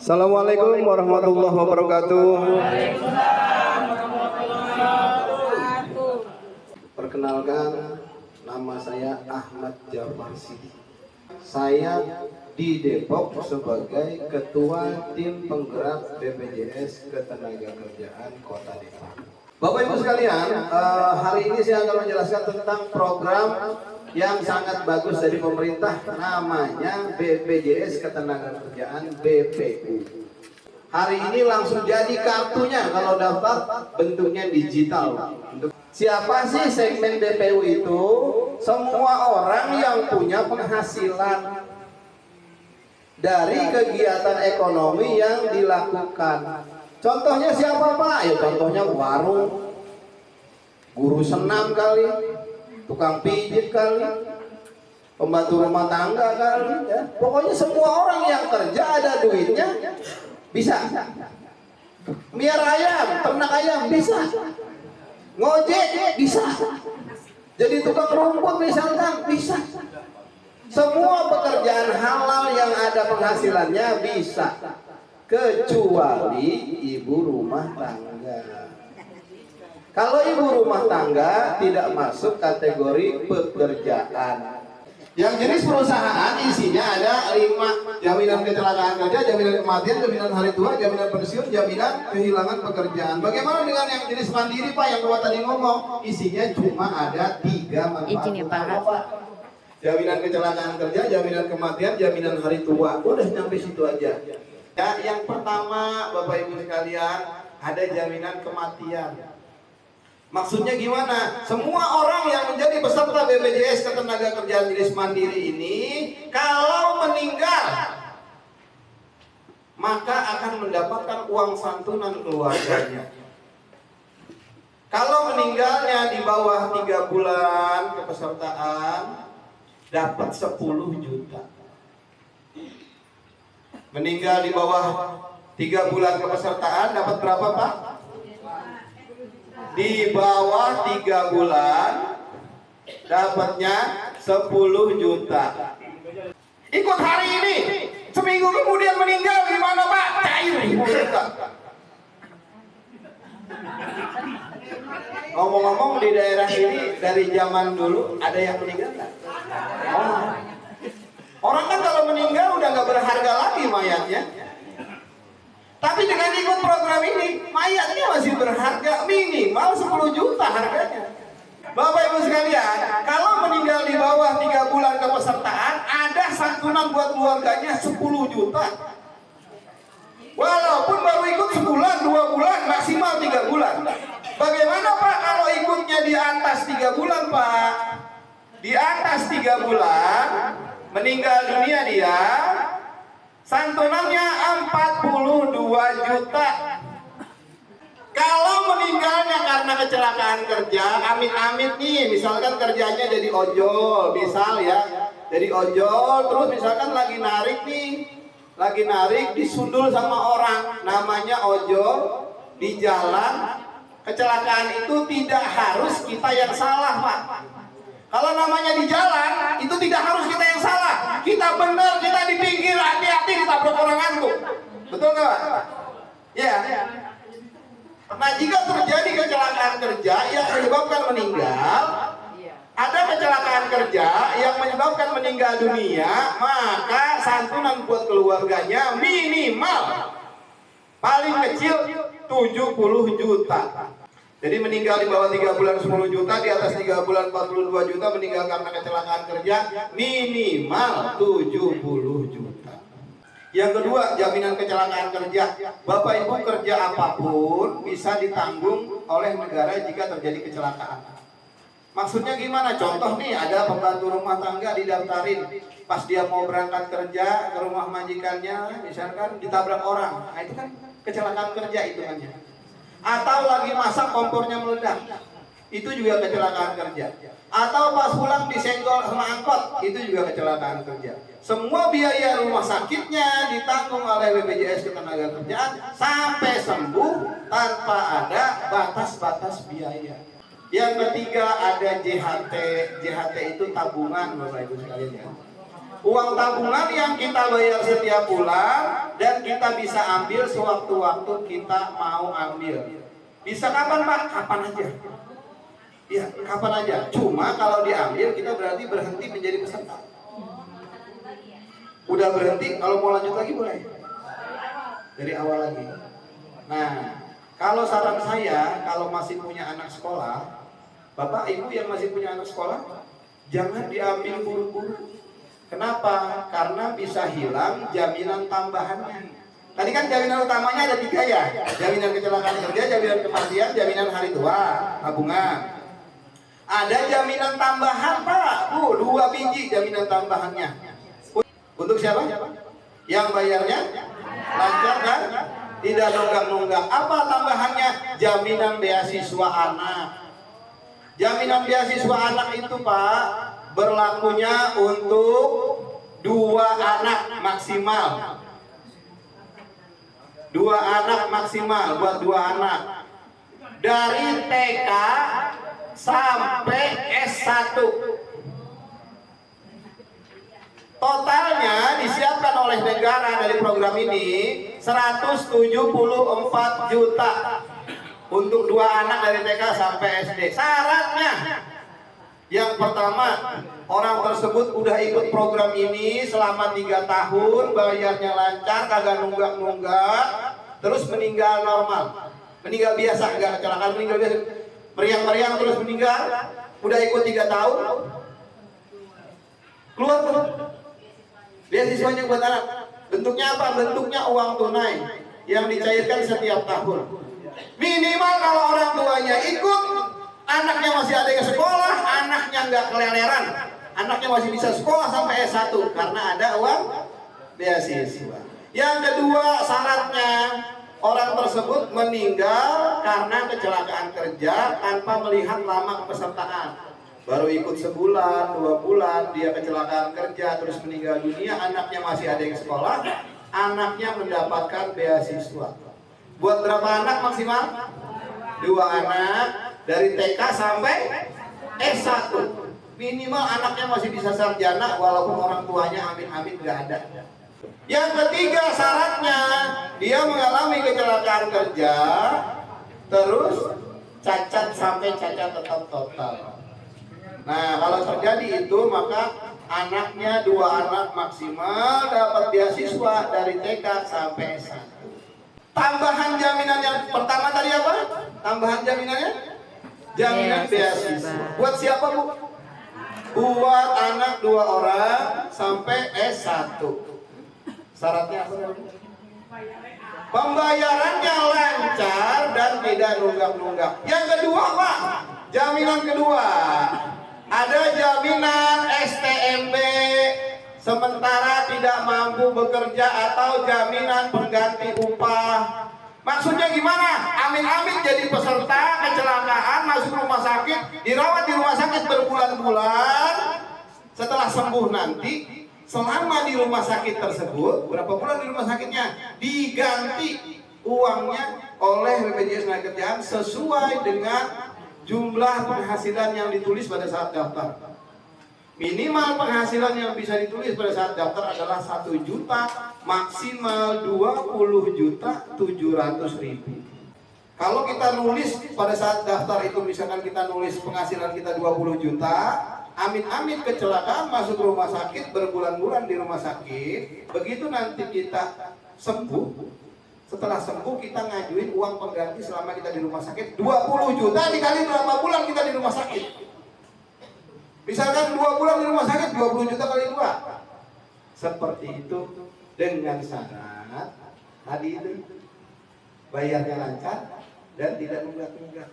Assalamualaikum warahmatullahi wabarakatuh. Perkenalkan, nama saya Ahmad Jafar Sidi. Saya di Depok sebagai Ketua Tim Penggerak BPJS Ketenagakerjaan Kota Depok. Bapak Ibu sekalian, hari ini saya akan menjelaskan tentang program yang sangat bagus dari pemerintah, namanya BPJS Ketenagakerjaan BPU. Hari ini langsung jadi kartunya, kalau daftar bentuknya digital. Siapa sih segmen BPU itu? Semua orang yang punya penghasilan dari kegiatan ekonomi yang dilakukan. Contohnya siapa Pak? Ya contohnya warung, guru senam kali, tukang pijit kali, pembantu rumah tangga kali, ya. Pokoknya semua orang yang kerja ada duitnya bisa. Miara ayam, ternak ayam bisa. Ngojek bisa. Jadi tukang rumput misalkan bisa. Semua pekerjaan halal yang ada penghasilannya bisa, kecuali ibu rumah tangga. Kalau ibu rumah tangga tidak masuk kategori pekerjaan. Yang jenis perusahaan isinya ada 5: jaminan kecelakaan kerja, jaminan kematian, jaminan hari tua, jaminan pensiun, jaminan kehilangan pekerjaan. Bagaimana dengan yang jenis mandiri Pak, yang Bapak tadi ngomong? Isinya cuma ada 3 manfaat utama. Jaminan kecelakaan kerja, jaminan kematian, jaminan hari tua. Udah sampai situ aja. Ya, yang pertama Bapak Ibu sekalian, ada jaminan kematian. Maksudnya gimana? Semua orang yang menjadi peserta BPJS Ketenagakerjaan jenis mandiri ini, kalau meninggal, maka akan mendapatkan uang santunan keluarganya. Kalau meninggalnya di bawah 3 bulan kepesertaan, dapat 10 juta. Meninggal di bawah 3 bulan kepesertaan, dapat berapa Pak? Di bawah 3 bulan dapatnya 10 juta. Ikut hari ini, seminggu kemudian meninggal, gimana Pak? Cair. Ngomong-ngomong, di daerah ini dari zaman dulu ada yang meninggal nggak? Oh. Orang kan kalau meninggal udah nggak berharga lagi mayatnya. Tapi dengan ikut program ini, mayatnya masih berharga, minimal 10 juta harganya. Bapak Ibu sekalian, kalau meninggal di bawah 3 bulan kepesertaan, ada santunan buat keluarganya 10 juta. Walaupun baru ikut sebulan, 2 bulan, maksimal 3 bulan. Bagaimana Pak kalau ikutnya di atas 3 bulan Pak? Di atas 3 bulan, meninggal dunia dia, santunannya 42 juta. Kalau meninggalnya karena kecelakaan kerja, amit-amit nih, misalkan kerjanya jadi ojol, misal ya, jadi ojol, terus misalkan lagi narik disundul sama orang, namanya ojol di jalan. Kecelakaan itu tidak harus kita yang salah Pak. Kalau namanya di jalan, itu tidak harus kita yang salah. Kita benar, kita di pinggir, hati-hati ditabrak orang ngantuk. Betul nggak Pak? Ya. Nah, jika terjadi kecelakaan kerja yang menyebabkan meninggal, ada kecelakaan kerja yang menyebabkan meninggal dunia, maka santunan buat keluarganya minimal paling kecil 70 juta. Jadi meninggal di bawah 3 bulan 10 juta, di atas 3 bulan 42 juta, meninggal karena kecelakaan kerja minimal 70 juta. Yang kedua, jaminan kecelakaan kerja. Bapak Ibu kerja apapun bisa ditanggung oleh negara jika terjadi kecelakaan. Maksudnya gimana? Contoh nih, ada pembantu rumah tangga didaftarin, pas dia mau berangkat kerja ke rumah majikannya, misalkan ditabrak orang. Nah itu kan kecelakaan kerja hitungannya. Atau lagi masak kompornya meledak, itu juga kecelakaan kerja. Atau pas pulang disenggol sama angkot, itu juga kecelakaan kerja. Semua biaya rumah sakitnya ditanggung oleh BPJS Ketenagakerjaan sampai sembuh tanpa ada batas-batas biaya. Yang ketiga ada JHT. JHT itu tabungan Bapak Ibu sekalian ya. Uang tabungan yang kita bayar setiap bulan dan kita bisa ambil sewaktu-waktu kita mau ambil. Bisa kapan Pak? Kapan aja. Ya, kapan aja. Cuma kalau diambil kita berarti berhenti menjadi peserta. Udah berhenti, kalau mau lanjut lagi boleh. Dari awal lagi. Nah, kalau saran saya, kalau masih punya anak sekolah, Bapak Ibu yang masih punya anak sekolah, jangan diambil buru-buru. Kenapa? Karena bisa hilang jaminan tambahannya. Tadi kan jaminan utamanya ada 3 ya. Jaminan kecelakaan kerja, jaminan kematian, jaminan hari tua, tabungan. Ada jaminan tambahan Pak, 2 biji jaminan tambahannya. Untuk siapa? Yang bayarnya lancar kan? Tidak nunggak-nunggak. Apa tambahannya? Jaminan beasiswa anak. Jaminan beasiswa anak itu Pak, berlakunya untuk 2 anak maksimal. 2 anak maksimal buat 2 anak. Dari TK sampai S1. Totalnya disiapkan oleh negara dari program ini 174 juta untuk 2 anak dari TK sampai SD. Syaratnya yang pertama, orang tersebut udah ikut program ini selama 3 tahun, bayarnya lancar, kagak nunggak-nunggak, terus meninggal normal, meninggal biasa, enggak kecelakaan, meninggal biasa, meriang-meriang terus meninggal, udah ikut 3 tahun, keluar tuh beasiswanya buat anak. Bentuknya apa? Bentuknya uang tunai yang dicairkan setiap tahun. Minimal kalau orang tuanya ikut, anaknya masih ada yang sekolah, anaknya nggak keleleran, anaknya masih bisa sekolah sampai S1 karena ada uang beasiswa. Yang kedua syaratnya, orang tersebut meninggal karena kecelakaan kerja tanpa melihat lama kepesertaan. Baru ikut sebulan, 2 bulan, dia kecelakaan kerja terus meninggal dunia, anaknya masih ada yang sekolah, anaknya mendapatkan beasiswa. Buat berapa anak maksimal? 2 anak dari TK sampai S1. Minimal anaknya masih bisa sarjana walaupun orang tuanya amit-amit gak ada. Yang ketiga syaratnya, dia mengalami kecelakaan kerja terus cacat sampai cacat tetap total. Nah, kalau terjadi itu maka anaknya 2 anak maksimal dapat beasiswa dari TK sampai S1. Tambahan jaminan yang pertama tadi apa? Tambahan jaminannya? Jaminan beasiswa. Buat siapa Bu? Buat anak 2 orang sampai S1. Syaratnya apa? Pembayarannya lancar dan tidak nunggak-nunggak. Yang kedua Pak, jaminan kedua, ada jaminan STMB sementara tidak mampu bekerja atau jaminan pengganti upah. Maksudnya gimana? Amit-amit jadi peserta kecelakaan, masuk rumah sakit, dirawat di rumah sakit berbulan-bulan, setelah sembuh nanti, selama di rumah sakit tersebut, berapa bulan di rumah sakitnya, diganti uangnya oleh BPJS Ketenagakerjaan sesuai dengan jumlah penghasilan yang ditulis pada saat daftar. Minimal penghasilan yang bisa ditulis pada saat daftar adalah 1 juta, maksimal 20.700.000. Kalau kita nulis pada saat daftar itu, misalkan kita nulis penghasilan kita 20 juta, amit-amit kecelakaan masuk rumah sakit, berbulan-bulan di rumah sakit, begitu nanti kita sembuh, setelah sembuh kita ngajuin uang pengganti selama kita di rumah sakit 20 juta dikali berapa bulan kita di rumah sakit. Misalkan 2 bulan di rumah sakit, 20 juta kali 2. Seperti itu dengan syarat tadi itu bayarnya lancar dan tidak nunggak-nunggak.